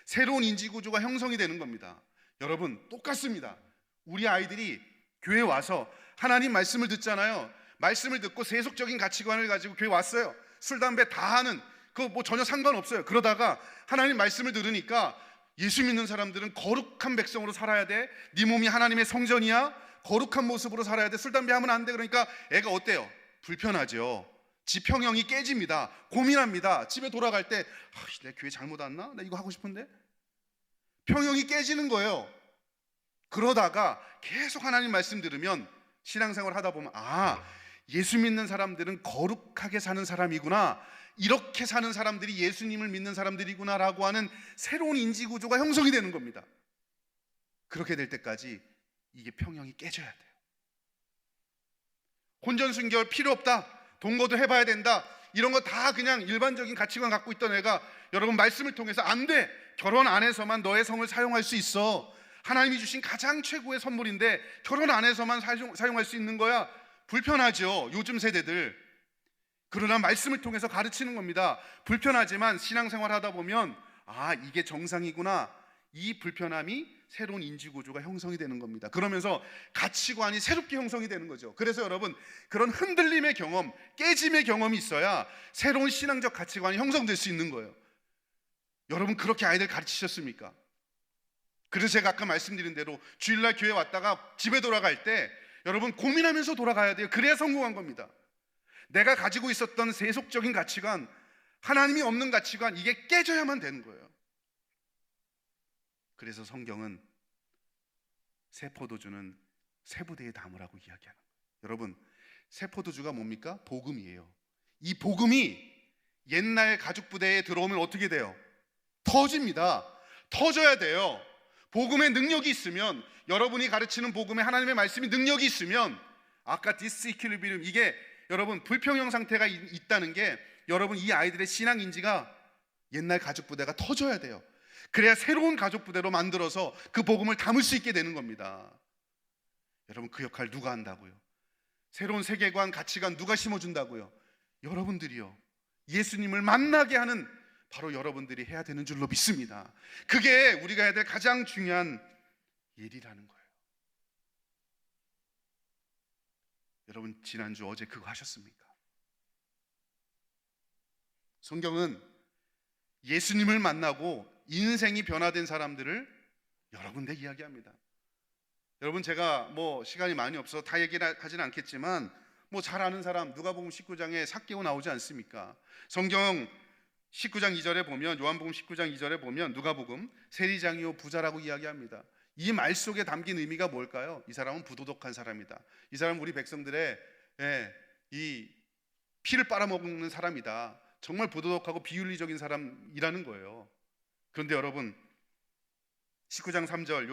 새로운 인지구조가 형성이 되는 겁니다. 여러분, 똑같습니다. 우리 아이들이 교회 와서 하나님 말씀을 듣잖아요. 말씀을 듣고 세속적인 가치관을 가지고 교회 왔어요. 술, 담배 다 하는, 그거 뭐 전혀 상관없어요. 그러다가 하나님 말씀을 들으니까 예수 믿는 사람들은 거룩한 백성으로 살아야 돼. 네 몸이 하나님의 성전이야. 거룩한 모습으로 살아야 돼. 술, 담배 하면 안 돼. 그러니까 애가 어때요? 불편하죠. 지 평형이 깨집니다. 고민합니다. 집에 돌아갈 때 내 교회 잘못 왔나? 나 이거 하고 싶은데. 평형이 깨지는 거예요. 그러다가 계속 하나님 말씀 들으면 신앙생활 하다 보면 예수 믿는 사람들은 거룩하게 사는 사람이구나, 이렇게 사는 사람들이 예수님을 믿는 사람들이구나라고 하는 새로운 인지구조가 형성이 되는 겁니다. 그렇게 될 때까지 이게 평형이 깨져야 돼요. 혼전순결 필요 없다, 동거도 해봐야 된다, 이런 거 다 그냥 일반적인 가치관 갖고 있던 애가 여러분 말씀을 통해서 안 돼, 결혼 안에서만 너의 성을 사용할 수 있어, 하나님이 주신 가장 최고의 선물인데 결혼 안에서만 사용할 수 있는 거야, 불편하죠, 요즘 세대들. 그러나 말씀을 통해서 가르치는 겁니다. 불편하지만 신앙생활 하다 보면 이게 정상이구나, 이 불편함이 새로운 인지구조가 형성이 되는 겁니다. 그러면서 가치관이 새롭게 형성이 되는 거죠. 그래서 여러분, 그런 흔들림의 경험, 깨짐의 경험이 있어야 새로운 신앙적 가치관이 형성될 수 있는 거예요. 여러분, 그렇게 아이들 가르치셨습니까? 그래서 제가 아까 말씀드린 대로 주일날 교회 왔다가 집에 돌아갈 때 여러분, 고민하면서 돌아가야 돼요. 그래야 성공한 겁니다. 내가 가지고 있었던 세속적인 가치관, 하나님이 없는 가치관, 이게 깨져야만 되는 거예요. 그래서 성경은 새 포도주는 새 부대에 담으라고 이야기하는 거예요. 여러분, 새 포도주가 뭡니까? 복음이에요. 이 복음이 옛날 가죽 부대에 들어오면 어떻게 돼요? 터집니다. 터져야 돼요. 복음의 능력이 있으면, 여러분이 가르치는 복음의 하나님의 말씀이 능력이 있으면, 아까 디스이퀄리브리움, 이게 여러분 불평형 상태가 있다는 게, 여러분 이 아이들의 신앙 인지가 옛날 가죽 부대가 터져야 돼요. 그래야 새로운 가족 부대로 만들어서 그 복음을 담을 수 있게 되는 겁니다. 여러분, 그 역할 누가 한다고요? 새로운 세계관, 가치관 누가 심어준다고요? 여러분들이요. 예수님을 만나게 하는 바로 여러분들이 해야 되는 줄로 믿습니다. 그게 우리가 해야 될 가장 중요한 일이라는 거예요. 여러분, 지난주 어제 그거 하셨습니까? 성경은 예수님을 만나고 인생이 변화된 사람들을 여러 군데 이야기합니다. 여러분, 제가 시간이 많이 없어서 다 얘기하지는 않겠지만 잘 아는 사람, 누가복음 19장에 삭개오 나오지 않습니까? 성경 19장 2절에 보면, 요한복음 19장 2절에 보면 누가복음 세리장이요 부자라고 이야기합니다. 이 말 속에 담긴 의미가 뭘까요? 이 사람은 부도덕한 사람이다. 이 사람은 우리 백성들의 이 피를 빨아먹는 사람이다. 정말 부도덕하고 비윤리적인 사람이라는 거예요. 그런데 여러분, 19장 3절,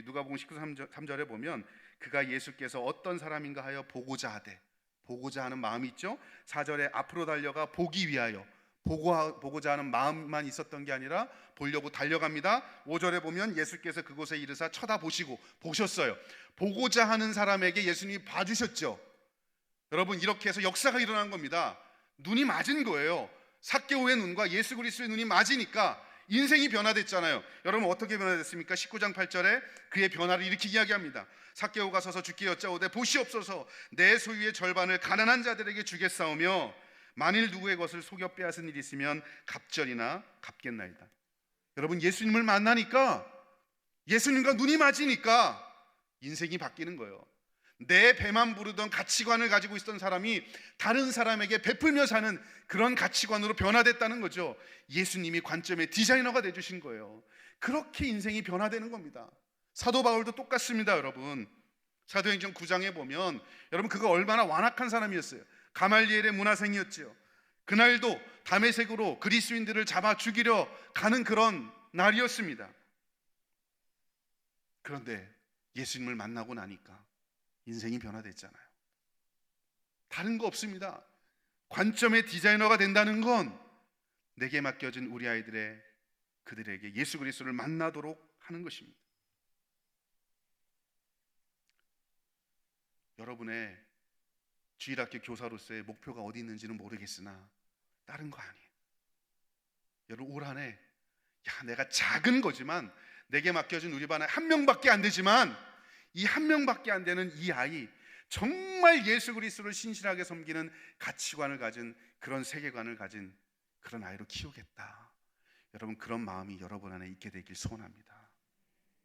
누가복음 19장 3절에 보면 그가 예수께서 어떤 사람인가 하여 보고자 하되, 보고자 하는 마음이 있죠. 4절에 앞으로 달려가 보기 위하여, 보고자 하는 마음만 있었던 게 아니라 보려고 달려갑니다. 5절에 보면 예수께서 그곳에 이르사 쳐다보시고, 보셨어요. 보고자 하는 사람에게 예수님이 봐주셨죠. 여러분, 이렇게 해서 역사가 일어난 겁니다. 눈이 맞은 거예요. 삭개오의 눈과 예수 그리스도의 눈이 맞으니까 인생이 변화됐잖아요. 여러분, 어떻게 변화됐습니까? 19장 8절에 그의 변화를 이렇게 이야기합니다. 삭개오가 서서 주께 여짜오되 보시옵소서, 내 소유의 절반을 가난한 자들에게 주겠사오며 만일 누구의 것을 속여 빼앗은 일이 있으면 갑절이나 갚겠나이다. 여러분, 예수님을 만나니까, 예수님과 눈이 맞으니까 인생이 바뀌는 거예요. 내 배만 부르던 가치관을 가지고 있던 사람이 다른 사람에게 베풀며 사는 그런 가치관으로 변화됐다는 거죠. 예수님이 관점의 디자이너가 되주신 거예요. 그렇게 인생이 변화되는 겁니다. 사도 바울도 똑같습니다. 여러분, 사도행전 9장에 보면, 여러분, 그가 얼마나 완악한 사람이었어요. 가말리엘의 문화생이었죠. 그날도 다메섹으로 그리스도인들을 잡아 죽이려 가는 그런 날이었습니다. 그런데 예수님을 만나고 나니까 인생이 변화됐잖아요. 다른 거 없습니다. 관점의 디자이너가 된다는 건 내게 맡겨진 우리 아이들의, 그들에게 예수 그리스도를 만나도록 하는 것입니다. 여러분의 주일학교 교사로서의 목표가 어디 있는지는 모르겠으나 다른 거 아니에요. 여러분, 올 한해 내가 작은 거지만, 내게 맡겨진 우리 반에 한 명밖에 안 되지만, 이 한 명밖에 안 되는 이 아이, 정말 예수 그리스도를 신실하게 섬기는 가치관을 가진, 그런 세계관을 가진 그런 아이로 키우겠다. 여러분, 그런 마음이 여러분 안에 있게 되길 소원합니다.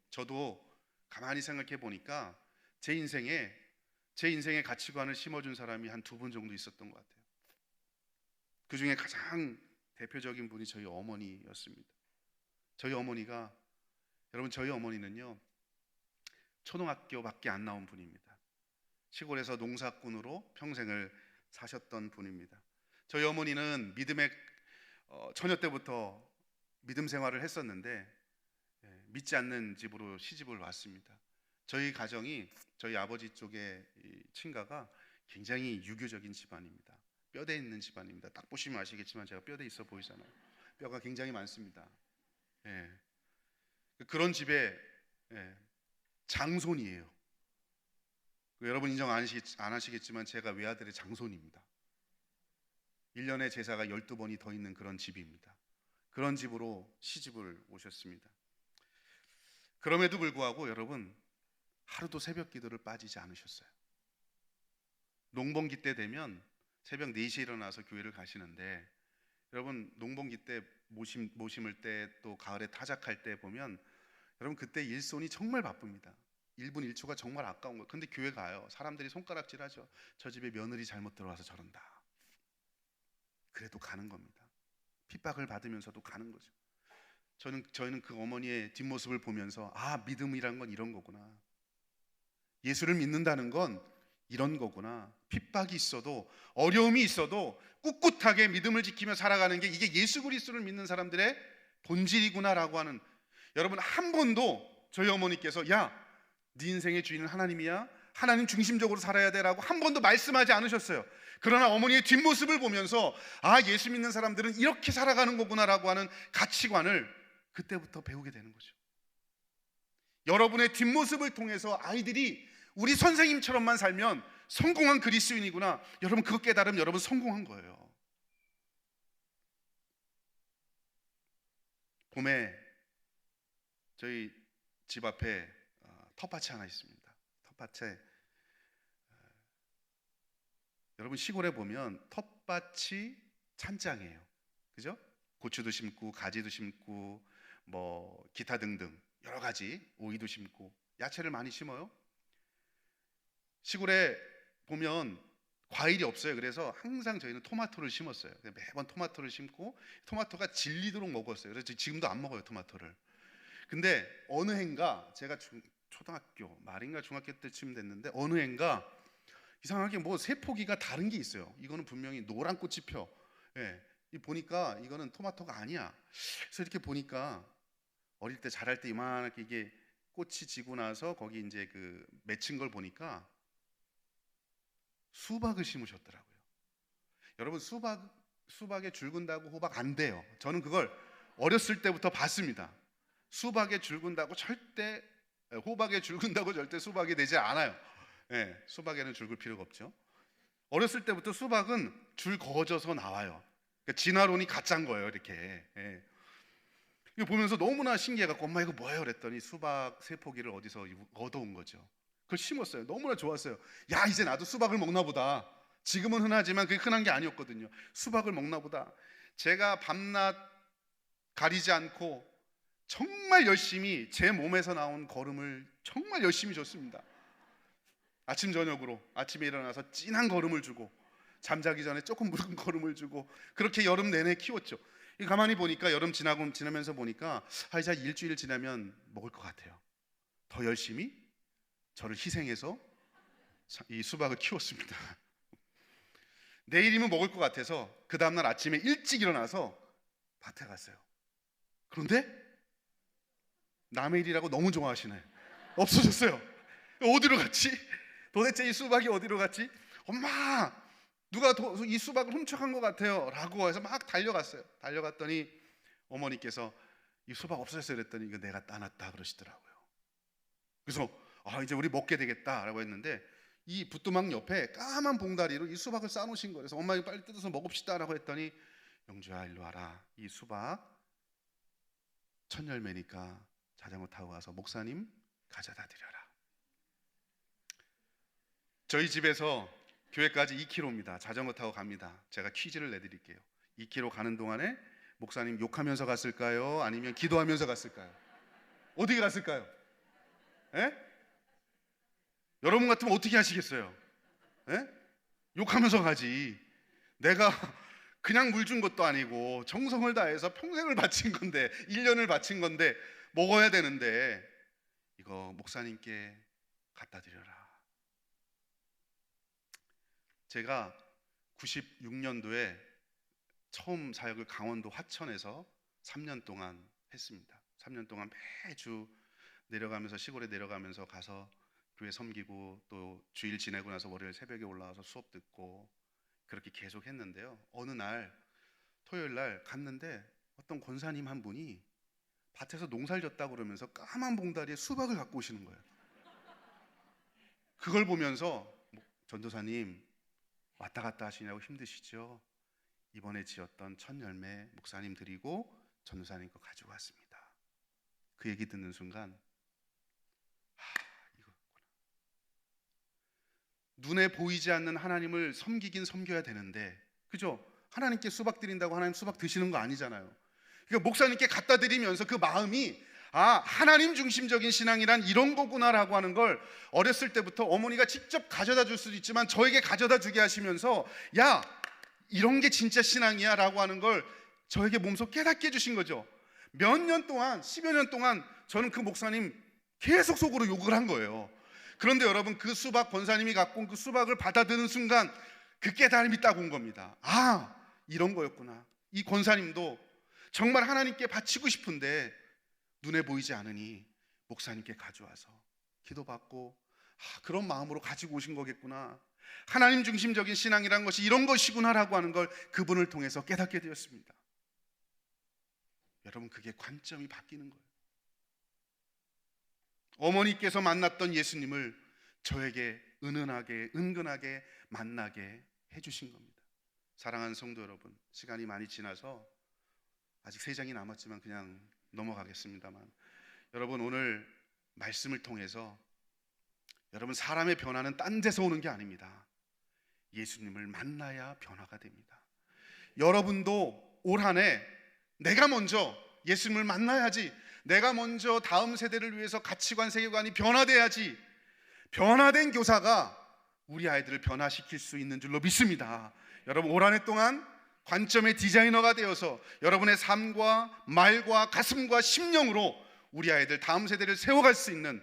저도 가만히 생각해 보니까 제 인생의 가치관을 심어준 사람이 한 2분 정도 있었던 것 같아요. 그 중에 가장 대표적인 분이 저희 어머니였습니다. 저희 어머니가, 여러분, 저희 어머니는요, 초등학교밖에 안 나온 분입니다. 시골에서 농사꾼으로 평생을 사셨던 분입니다. 저희 어머니는 믿음의 처녀 때부터 믿음 생활을 했었는데 믿지 않는 집으로 시집을 왔습니다. 저희 가정이, 저희 아버지 쪽의 친가가 굉장히 유교적인 집안입니다. 뼈대 있는 집안입니다. 딱 보시면 아시겠지만 제가 뼈대 있어 보이잖아요. 뼈가 굉장히 많습니다. 그런 집에 장손이에요. 여러분 인정 안 하시겠지만 제가 외아들의 장손입니다. 1년에 제사가 12번이 더 있는 그런 집입니다. 그런 집으로 시집을 오셨습니다. 그럼에도 불구하고 여러분 하루도 새벽 기도를 빠지지 않으셨어요. 농번기 때 되면 새벽 4시에 일어나서 교회를 가시는데, 여러분 농번기 때 모심을 때 또 가을에 타작할 때 보면 여러분 그때 일손이 정말 바쁩니다. 1분 1초가 정말 아까운 거예요. 근데 교회 가요. 사람들이 손가락질하죠. 저 집에 며느리 잘못 들어와서 저런다. 그래도 가는 겁니다. 핍박을 받으면서도 가는 거죠. 저희는 그 어머니의 뒷모습을 보면서 아, 믿음이란 건 이런 거구나. 예수를 믿는다는 건 이런 거구나. 핍박이 있어도 어려움이 있어도 꿋꿋하게 믿음을 지키며 살아가는 게 이게 예수 그리스도를 믿는 사람들의 본질이구나라고 하는, 여러분 한 번도 저희 어머니께서 야, 네 인생의 주인은 하나님이야, 하나님 중심적으로 살아야 돼라고 한 번도 말씀하지 않으셨어요. 그러나 어머니의 뒷모습을 보면서 아, 예수 믿는 사람들은 이렇게 살아가는 거구나라고 하는 가치관을 그때부터 배우게 되는 거죠. 여러분의 뒷모습을 통해서 아이들이 우리 선생님처럼만 살면 성공한 그리스도인이구나, 여러분 그거 깨달으면 여러분 성공한 거예요. 봄에 저희 집 앞에 텃밭이 하나 있습니다. 텃밭에 여러분 시골에 보면 텃밭이 찬장이에요. 그죠? 고추도 심고 가지도 심고 뭐 기타 등등 여러 가지, 오이도 심고 야채를 많이 심어요. 시골에 보면 과일이 없어요. 그래서 항상 저희는 토마토를 심었어요. 매번 토마토를 심고 토마토가 질리도록 먹었어요. 그래서 지금도 안 먹어요, 토마토를. 근데 어느 해인가 제가 초등학교 말인가 중학교 때쯤 됐는데 어느 해인가 이상하게 뭐 세포기가 다른 게 있어요. 이거는 분명히 노란 꽃이 펴. 예, 보니까 이거는 토마토가 아니야. 그래서 이렇게 보니까 어릴 때 자랄 때 이만하게 이게 꽃이 지고 나서 거기 이제 그 맺힌 걸 보니까 수박을 심으셨더라고요. 여러분 수박에 줄 군다고 호박 안 돼요. 저는 그걸 어렸을 때부터 봤습니다. 수박에 줄 군다고 절대, 호박에 줄 군다고 절대 수박이 되지 않아요. 예, 수박에는 줄 글 필요가 없죠. 어렸을 때부터 수박은 줄 그어져서 나와요. 그러니까 진화론이 가짜인 거예요, 이렇게. 예. 이거 보면서 너무나 신기해갖고 엄마 이거 뭐예요? 그랬더니 수박 세포기를 어디서 얻어온 거죠. 그걸 심었어요. 너무나 좋았어요. 야, 이제 나도 수박을 먹나 보다. 지금은 흔하지만 그게 흔한 게 아니었거든요. 수박을 먹나 보다. 제가 밤낮 가리지 않고 정말 열심히 제 몸에서 나온 걸음을 정말 열심히 줬습니다. 아침 저녁으로 아침에 일어나서 진한 걸음을 주고 잠자기 전에 조금 묽은 걸음을 주고 그렇게 여름 내내 키웠죠. 가만히 보니까 여름 지나면서 보니까 이제 일주일 지나면 먹을 것 같아요. 더 열심히 저를 희생해서 이 수박을 키웠습니다. 내일이면 먹을 것 같아서 그 다음날 아침에 일찍 일어나서 밭에 갔어요. 그런데 남의 일이라고 너무 좋아하시네. 없어졌어요. 어디로 갔지? 도대체 이 수박이 어디로 갔지? 엄마, 누가 이 수박을 훔쳐간 것 같아요 라고 해서 막 달려갔어요. 달려갔더니 어머니께서 이 수박 없어졌어요 그랬더니 이거 내가 따놨다 그러시더라고요. 그래서 이제 우리 먹게 되겠다라고 했는데 이 부뚜막 옆에 까만 봉다리로 이 수박을 싸놓으신 거예요. 그래서 엄마 이거 빨리 뜯어서 먹읍시다라고 했더니 영주야 일로 와라. 이 수박 첫 열매니까 자전거 타고 가서 목사님 가져다 드려라. 저희 집에서 교회까지 2km입니다. 자전거 타고 갑니다. 제가 퀴즈를 내드릴게요. 2km 가는 동안에 목사님 욕하면서 갔을까요? 아니면 기도하면서 갔을까요? 어떻게 갔을까요? 예? 여러분 같으면 어떻게 하시겠어요? 예? 욕하면서 가지. 내가 그냥 물 준 것도 아니고 정성을 다해서 평생을 바친 건데 1년을 바친 건데 먹어야 되는데 이거 목사님께 갖다 드려라. 제가 96년도에 처음 사역을 강원도 화천에서 3년 동안 했습니다. 3년 동안 매주 내려가면서 시골에 내려가면서 가서 교회 섬기고 또 주일 지내고 나서 월요일 새벽에 올라와서 수업 듣고 그렇게 계속 했는데요. 어느 날 토요일 날 갔는데 어떤 권사님 한 분이 밭에서 농사를 졌다고 그러면서 까만 봉다리에 수박을 갖고 오시는 거예요. 그걸 보면서 전도사님 왔다 갔다 하시냐고 힘드시죠? 이번에 지었던 첫 열매 목사님 드리고 전도사님 거 가지고 왔습니다. 그 얘기 듣는 순간 이거구나. 눈에 보이지 않는 하나님을 섬기긴 섬겨야 되는데, 그죠? 하나님께 수박 드린다고 하나님 수박 드시는 거 아니잖아요. 그러니까 목사님께 갖다 드리면서 그 마음이 하나님 중심적인 신앙이란 이런 거구나라고 하는 걸 어렸을 때부터 어머니가 직접 가져다 줄 수도 있지만 저에게 가져다 주게 하시면서 야, 이런 게 진짜 신앙이야 라고 하는 걸 저에게 몸소 깨닫게 해주신 거죠. 몇 년 동안, 10여 년 동안 저는 그 목사님 계속 속으로 욕을 한 거예요. 그런데 여러분, 그 수박, 권사님이 갖고 온 그 수박을 받아드는 순간 그 깨달음이 딱 온 겁니다. 이런 거였구나. 이 권사님도 정말 하나님께 바치고 싶은데 눈에 보이지 않으니 목사님께 가져와서 기도받고 그런 마음으로 가지고 오신 거겠구나. 하나님 중심적인 신앙이라는 것이 이런 것이구나라고 하는 걸 그분을 통해서 깨닫게 되었습니다. 여러분, 그게 관점이 바뀌는 거예요. 어머니께서 만났던 예수님을 저에게 은근하게 만나게 해주신 겁니다. 사랑하는 성도 여러분, 시간이 많이 지나서 아직 3장이 남았지만 그냥 넘어가겠습니다만, 여러분, 오늘 말씀을 통해서 여러분, 사람의 변화는 딴 데서 오는 게 아닙니다. 예수님을 만나야 변화가 됩니다. 여러분도 올 한 해 내가 먼저 예수님을 만나야지, 내가 먼저 다음 세대를 위해서 가치관, 세계관이 변화돼야지, 변화된 교사가 우리 아이들을 변화시킬 수 있는 줄로 믿습니다. 여러분, 올 한 해 동안 관점의 디자이너가 되어서 여러분의 삶과 말과 가슴과 심령으로 우리 아이들 다음 세대를 세워갈 수 있는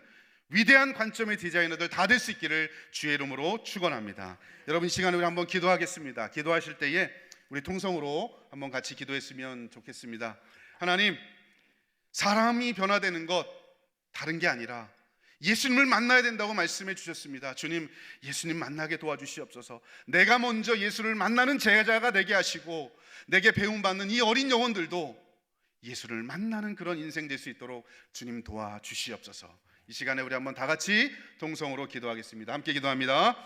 위대한 관점의 디자이너들 다 될 수 있기를 주의 이름으로 축원합니다. 여러분, 이 시간에 우리 한번 기도하겠습니다. 기도하실 때에 우리 통성으로 한번 같이 기도했으면 좋겠습니다. 하나님, 사람이 변화되는 것 다른 게 아니라 예수님을 만나야 된다고 말씀해 주셨습니다. 주님, 예수님 만나게 도와주시옵소서. 내가 먼저 예수를 만나는 제자가 되게 하시고 내게 배움받는 이 어린 영혼들도 예수를 만나는 그런 인생 될 수 있도록 주님 도와주시옵소서. 이 시간에 우리 한번 다 같이 동성으로 기도하겠습니다. 함께 기도합니다.